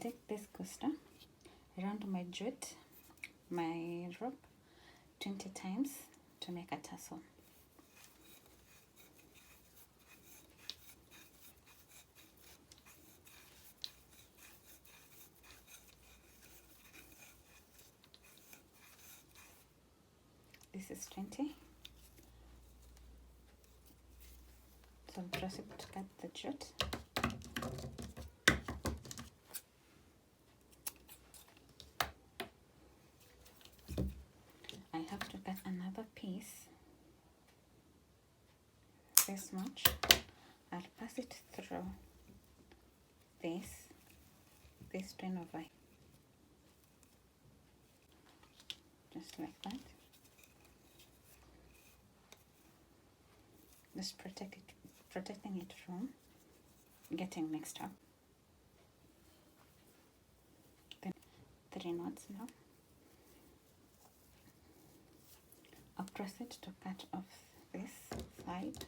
take this coaster around my jute, my rope, 20 times to make a tassel. This is 20. So proceed to cut the jute. I have to cut another piece this much. I'll pass it through this twin over here, just like that. Just protecting it from getting mixed up. Then 3 knots now. I'll proceed to cut off this side.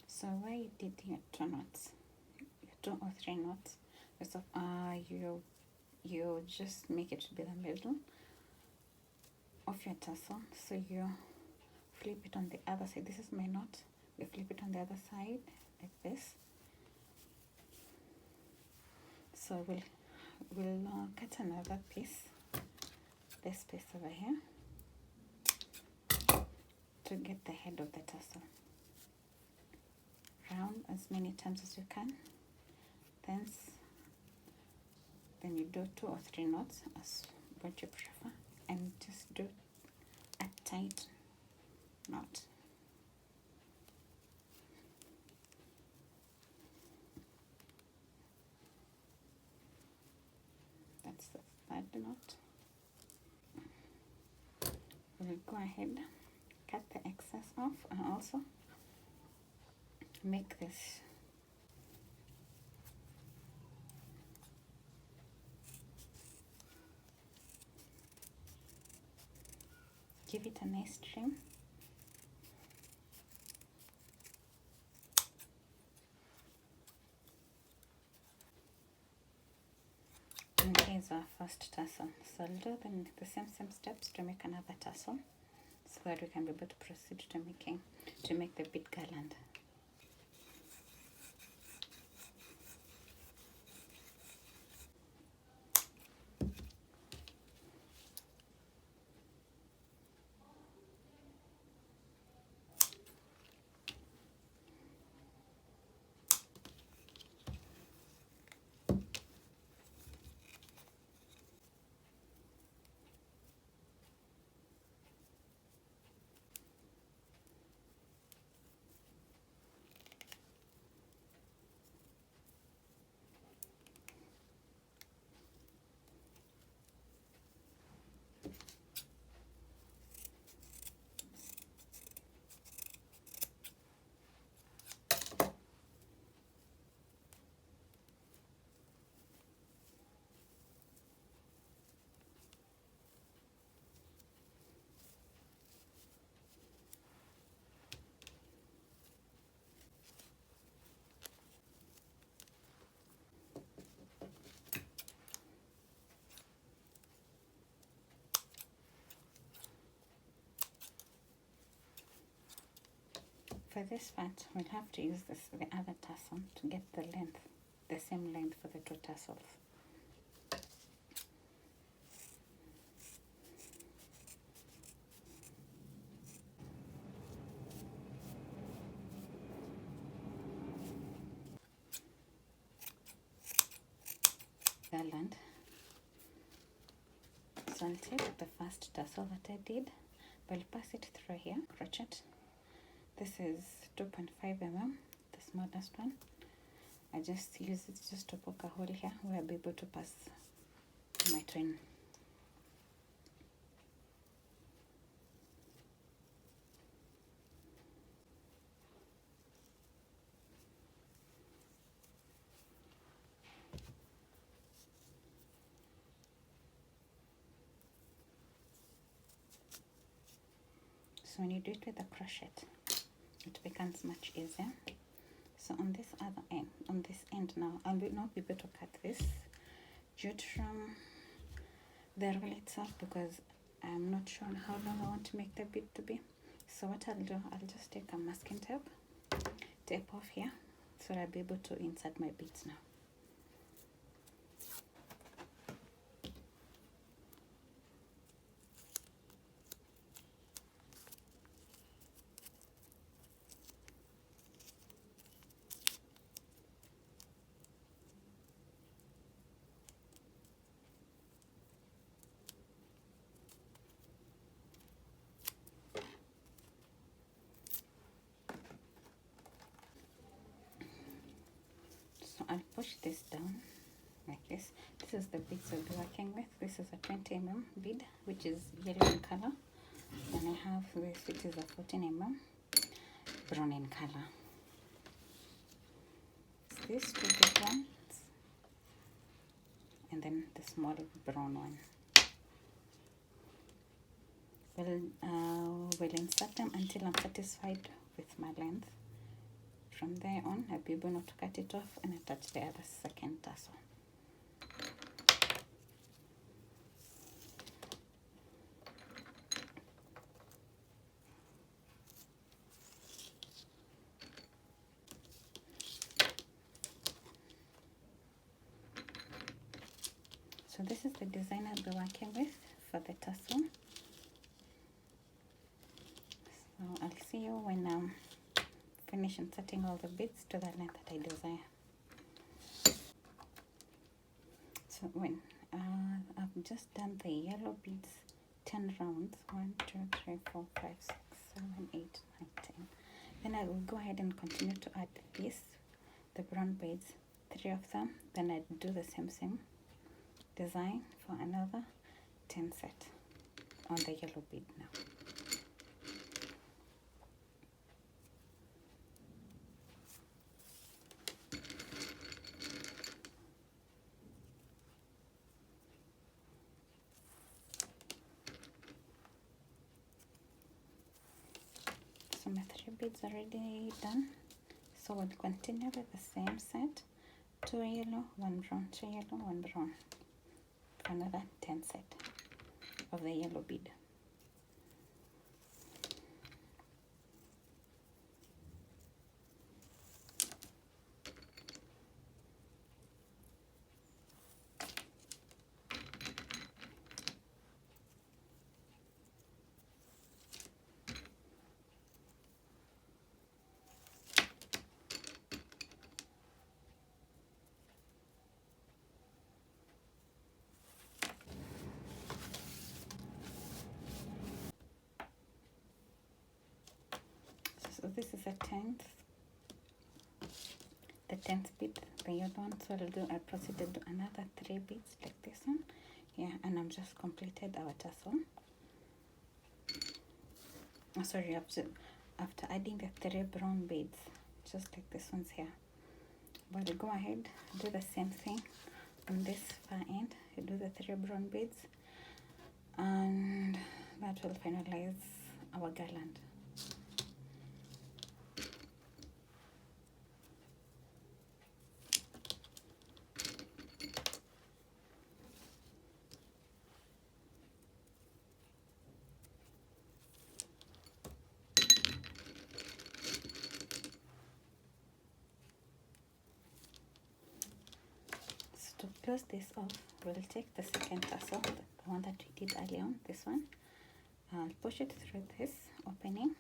So where you did your 2 knots, 2 or 3 knots, so you just make it to be the middle of your tassel. So you flip it on the other side. This is my knot. You flip it on the other side like this. So we'll cut another piece, this piece over here, to get the head of the tassel. Round as many times as you can. Then you do 2 or 3 knots as what you prefer, and just do a tight knot. That's the third knot. We'll go ahead, cut the excess off, and also make this give it a nice trim. And here's our first tassel. So I'll do the same steps to make another tassel, so that we can be able to proceed to make the bead garland. For this part, we'll have to use the other tassel to get the length, the same length for the 2 tassels. Garland. So I'll take the first tassel that I did, but I'll pass it through here, crochet. This is 2.5 mm, the smallest one. I just use it just to poke a hole here where I'll be able to pass my twine. when you do it with a crochet, it becomes much easier. So on this other end, on this end now, I'll not be able to cut this jute from the roll itself because I'm not sure how long I want to make the bead to be. So what I'll do, I'll just take a masking tape off here, so I'll be able to insert my beads now. So I'll push this down like this. This is the beads I'll be working with. This is a 20 mm bead, which is yellow in color. And I have this, which is a 14 mm brown in color. These two big ones, and then the small brown one. We'll insert them until I'm satisfied with my length. From there on, I'll be able to cut it off and attach the other second tassel. So this is the design I'll be working with for the tassel. So I'll see you when I'm finished inserting all the beads to the length that I desire. So when I've just done the yellow beads 10 rounds, 1 2 3 4 5 6 7 8 9 10, then I will go ahead and continue to add the brown beads, 3 of them. Then I do the same design for another 10 set on the yellow bead now. So my 3 beads already done. So we'll continue with the same set, 2 yellow, 1 brown, 2 yellow, 1 brown, for another 10 set of the yellow bead. So this is the 10th bead, the yellow one. So I proceeded to do another 3 beads like this one. Yeah, and I'm just completed our tassel. Oh, sorry, after adding the 3 brown beads, just like this one's here. But we'll go ahead, do the same thing on this far end. You do the 3 brown beads, and that will finalize our garland. To close this off, we'll take the second tassel, the one that we did earlier on, this one. I'll push it through this opening.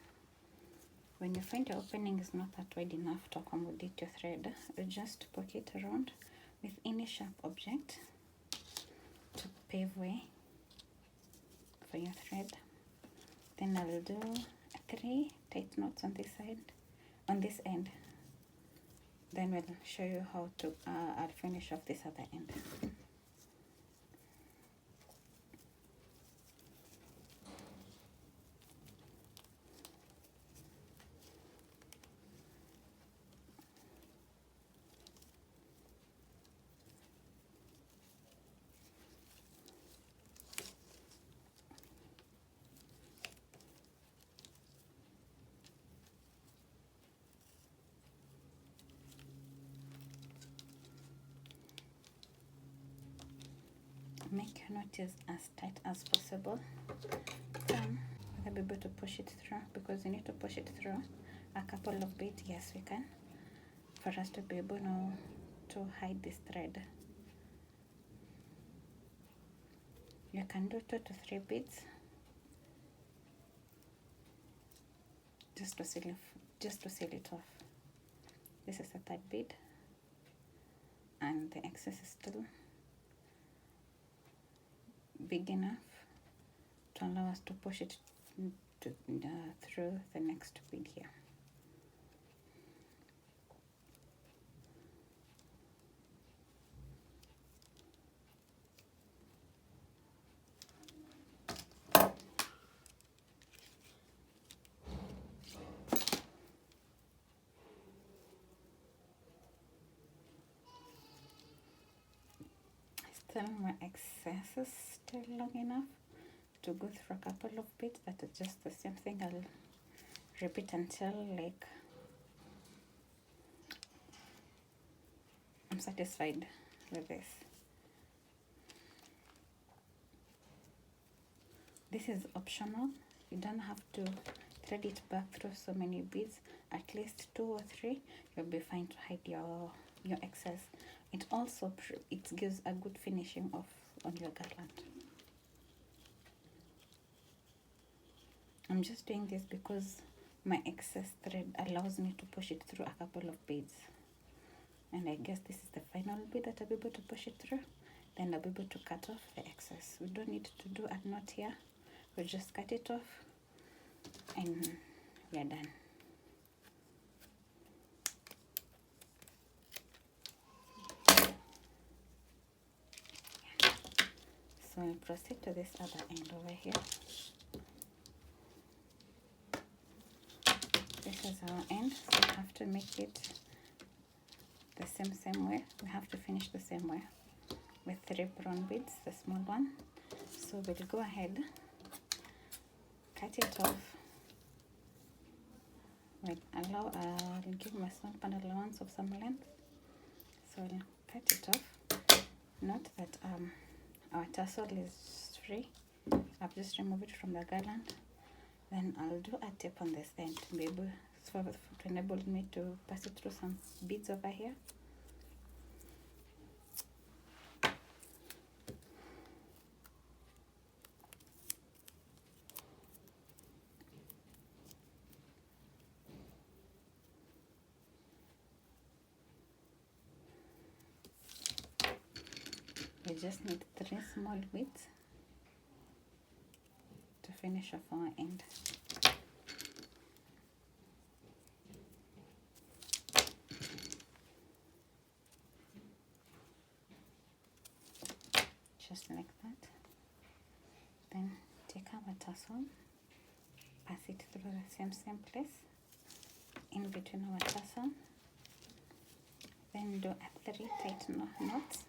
When you find your opening is not that wide enough to accommodate your thread, you just poke it around with any sharp object to pave way for your thread. Then I'll do 3 tight knots on this side, on this end. Then we'll show you how to I'll finish off this other end. Make your knot as tight as possible. Then we'll be able to push it through, because you need to push it through a couple of beads. Yes, we can, for us to be able to hide this thread. You can do 2 to 3 beads just to seal it off. This is the 3rd bead, and the excess is still big enough to allow us to push it through the next bead here. Still, my excess is still long enough to go through a couple of beads. That is just the same thing. I'll repeat until like I'm satisfied with this. This is optional. You don't have to thread it back through so many beads. At least 2 or 3, you'll be fine to hide your excess. It also gives a good finishing off on your garland. I'm just doing this because my excess thread allows me to push it through a couple of beads, and I guess this is the final bead that I'll be able to push it through. Then I'll be able to cut off the excess. We don't need to do a knot here. We'll just cut it off and we're done. So we'll proceed to this other end over here. This is our end, so we have to make it the same way. We have to finish the same way with 3 brown beads, the small one. So we'll go ahead, cut it off. I'll give my small pan allowance of some length, so I'll cut it off. Note that our tassel is free. I've just removed it from the garland. Then I'll do a tip on this end to be able to enable me to pass it through some beads over here. We just need 3 small beads to finish off our end. Just like that. Then take our tassel, pass it through the same place in between our tassel. Then do a 3 tight knots.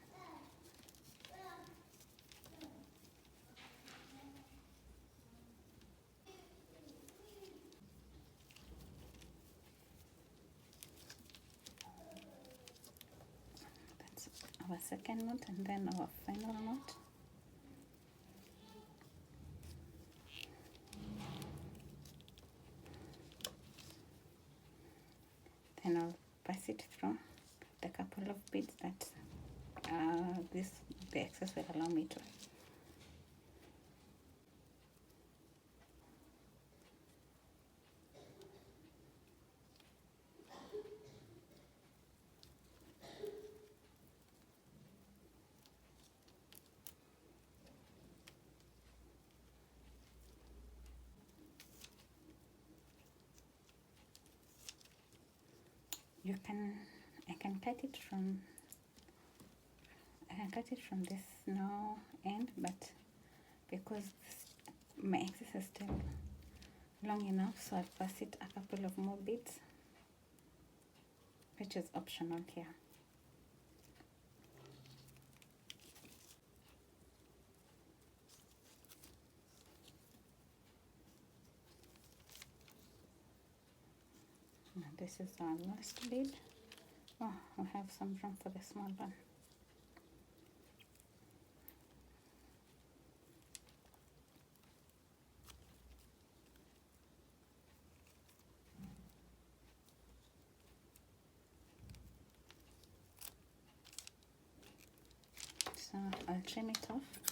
Our second knot, and then our final knot. Then I'll pass it through the couple of beads that the excess will allow me to. I can cut it from this now end, but because my excess is still long enough, so I'll pass it a couple of more beads, which is optional here. Now this is our last bead. Oh, we have some room for the small one. So I'll trim it off.